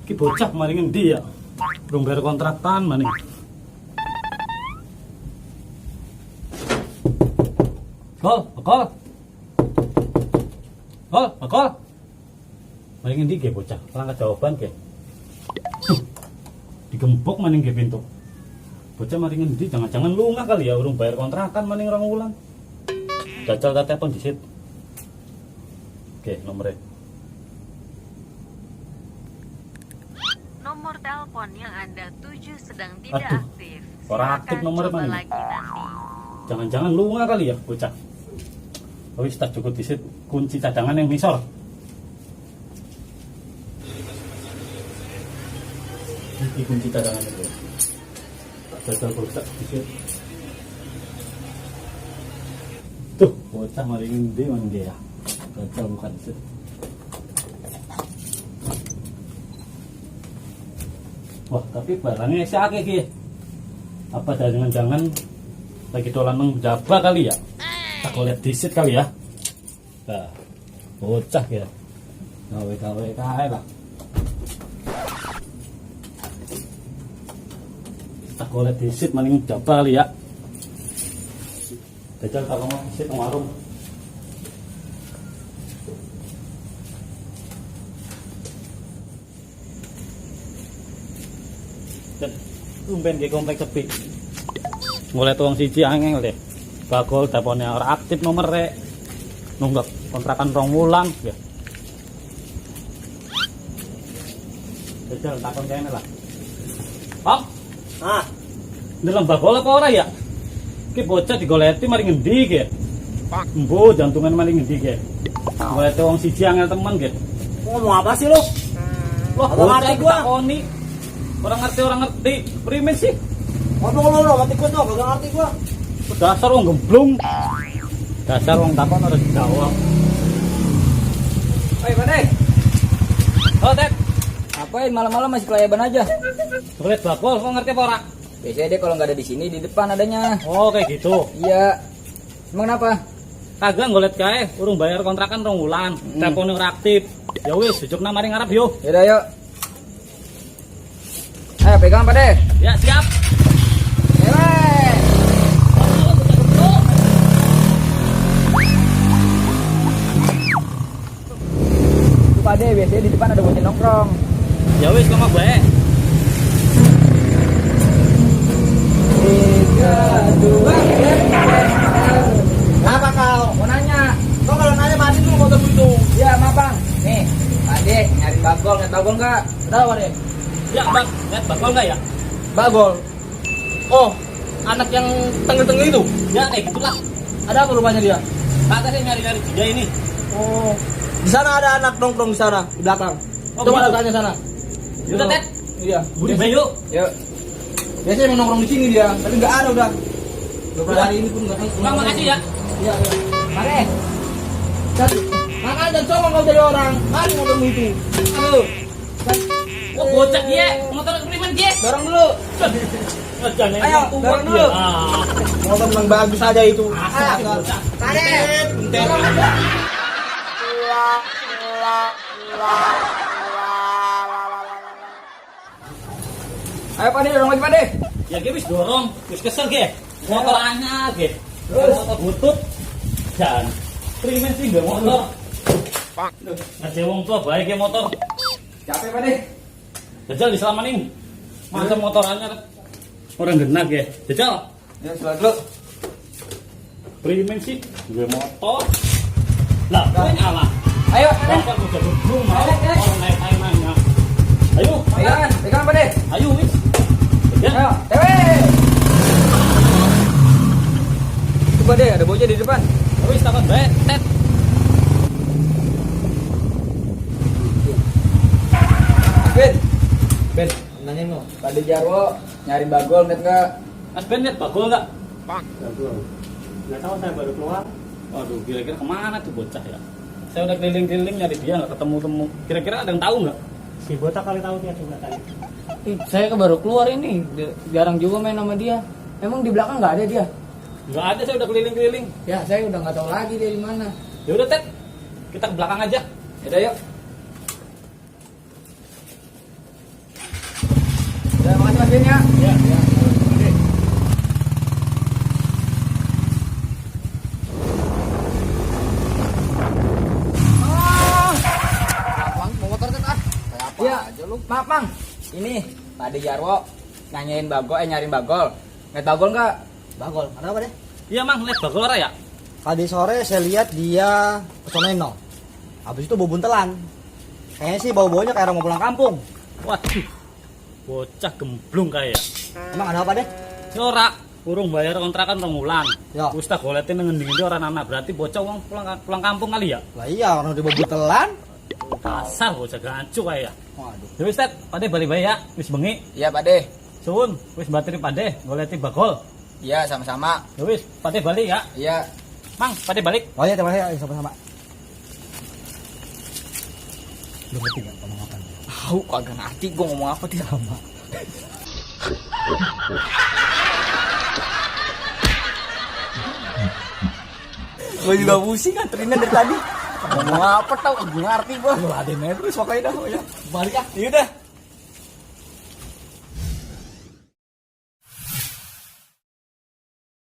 Ki bocah maring endi ya? Belum bayar kontrakan maning. Bakal. Bakal. Maring endi ge bocah? Ora jawaban ge. Digembok maning ge pintu. Bocah maring endi? Jangan-jangan lunga kali ya urung bayar kontrakan maning rong wulan. Jajal tak telepon disit. Oke, nomornya. Nomor telepon yang Anda tuju sedang tidak Aduh, aktif. orang aktif Silakan nomornya coba mana? lagi nanti. Jangan-jangan lunga kali ya bocah. Wis tak cukup disit kunci cadangan yang misor. Ini kunci cadangan itu. Tak jajal bocah disit. Tuh, bocah mari ngendi man dia. Jajal bukan disit. Wah, tapi barangnya si akeh ki. Apa jangan-jangan lagi dolan nang Jaba kali ya? Tak lihat disit kali ya. Nah, bocah ya. Gawe-gawe kae lah. Tak lihat disit maning Jaba kali ya. Jajal tak ngomong disit nang warung. Tumben ge komplek sepi. Mulai tuang siji angel deh. Bagol teleponnya ora aktif nomor rek. Nunggak kontrakan rong wulan ya. Jajal takon kene lah. Pak. Ah. Dalam bagol apa ora ya? Ki bocah digoleti mari ngendi ge? Embo jantungan mari ngendi ge? Mulai tuang siji angel temen ge. Ngomong apa sih lo? Loh, Gak ngerti gua. Takoni. Orang ngerti. Primen sih. Ngomong lo mati gue tuh, gak ngerti gua. Dasar wong gemblung. Dasar wong takon harus dijawab. Oi, Pak. Oh, Ted. Apain malam-malam masih kelayaban aja? Lihat bakul, kok ngerti apa ora? Biasanya dia kalau nggak ada di sini di depan adanya. Oh, kayak gitu. Iya. Emang kenapa? Kagak nggolet kae, urung bayar kontrakan rong wulan. Telepone ora aktif. Ya wis, jujukna mari ngarep yo. Yaudah, yuk. Ayo pegang Pak deh. Ya, siap. Ewe. Tuh Pak deh, biasanya di depan ada bocah nongkrong. Ya wis, kok mah bae. 3, 2, Apa kau? mau nanya. Kau kalau nanya mati tuh motor itu. Iya, maaf Bang. Nih, Pak deh nyari bagol, ngeliat bagol nggak? Kenapa Pak deh? Ya, Bang. Lihat bakul enggak ya? Bagol. Oh, anak yang tengil-tengil itu. Ya, kayak gitulah. Ada apa rupanya dia? Kagak sih nyari-nyari dia ini. Oh, di sana ada anak nongkrong di sana di belakang. Oh, Coba gitu. tanya sana. Udah, Ted. Iya. Budi bayu. Yuk. Biasanya emang nongkrong di sini dia, tapi nggak ada udah. Beberapa hari ini pun nggak tahu. Bang, makasih ya. Iya, iya. Pak deh. Makanya jangan sombong kau jadi orang. Mari motormu itu. Aduh. Oh, bocah dia. Motor primen dia. Dorong dulu. Jangan Ayo, dorong dulu. Ah. Motor memang bagus aja itu. Ah, bocah. Ayo Pak deh, dorong lagi Pak deh. Ya gue wis dorong, wis kesel ge. Motor anyar ge. Terus motor butut. Dan primen sih gak motor. Ngajak wong tua baik ge motor. Capek Pak deh. Jajal diselamanin. Masa motor anyar. Orang genah ge. Jajal. Ya, sebelah dulu. Primen sih gue motor. Lah, gue nyala. Ayo, Pak deh. Bapak udah belum mau orang naik mainannya. Ayo, Pegang Pak deh. ayo wis. Ya. Ayo, ewe. Coba deh, ada bocah di depan. Wis takon bae, Tet. Ben, Nanyain lo. Pak De Jarwo nyari bagol net nggak? Mas Ben lihat bagol enggak? Nggak tahu saya baru keluar. Waduh, kira-kira kemana tuh bocah ya? Saya udah keliling-keliling nyari dia nggak ketemu-temu. Kira-kira ada yang tahu nggak? Si botak kali tahu dia coba tanya. Saya kan baru keluar ini, jarang juga main sama dia. Emang di belakang nggak ada dia? Nggak ada, saya udah keliling-keliling. Ya, saya udah nggak tahu lagi dia di mana. Ya udah Tet, kita ke belakang aja. Yaudah yuk. maafin ya. Ya, ya. Pade. Bang, mau motor kan ah? Kayak apa Iya, aja lu? maaf Mang. Ini Pak De Jarwo nanyain Bagol, nyariin Bagol. Lihat Bagol nggak? Bagol, ada apa deh? Iya, Mang, lihat bagol ora ya? Tadi sore saya lihat dia ke Soneno. Habis itu bau buntelan. Kayaknya sih bau-baunya kayak orang mau pulang kampung. Waduh. Bocah gemblung kayak. Emang ada apa deh? Ya ora, urung bayar kontrakan 2 wulan. Ya. Wis tak goleti nang ngendi-ngendi ora anak, berarti bocah wong pulang kampung kali ya. Lah iya, orang udah bau buntelan. Kasar bocah gancu kayak. Waduh. Ya wis, Tet, Pade balik bae ya. Wis bengi. Iya Pak De. Suwun, wis bateri Pade goleti bagol. Iya sama-sama. Ya wis, Pade balik ya. Iya. Mang, Pade balik. Oh iya, terima kasih sama-sama. Lu ngerti gak ngomong apa? Tahu kagak ngerti gua ngomong apa dia sama. Gua juga pusing nganterinnya dari tadi. Ngomong apa tau, gua ngerti gua. Lu ada terus pokoknya dah. Ya. Balik ah. Iya dah.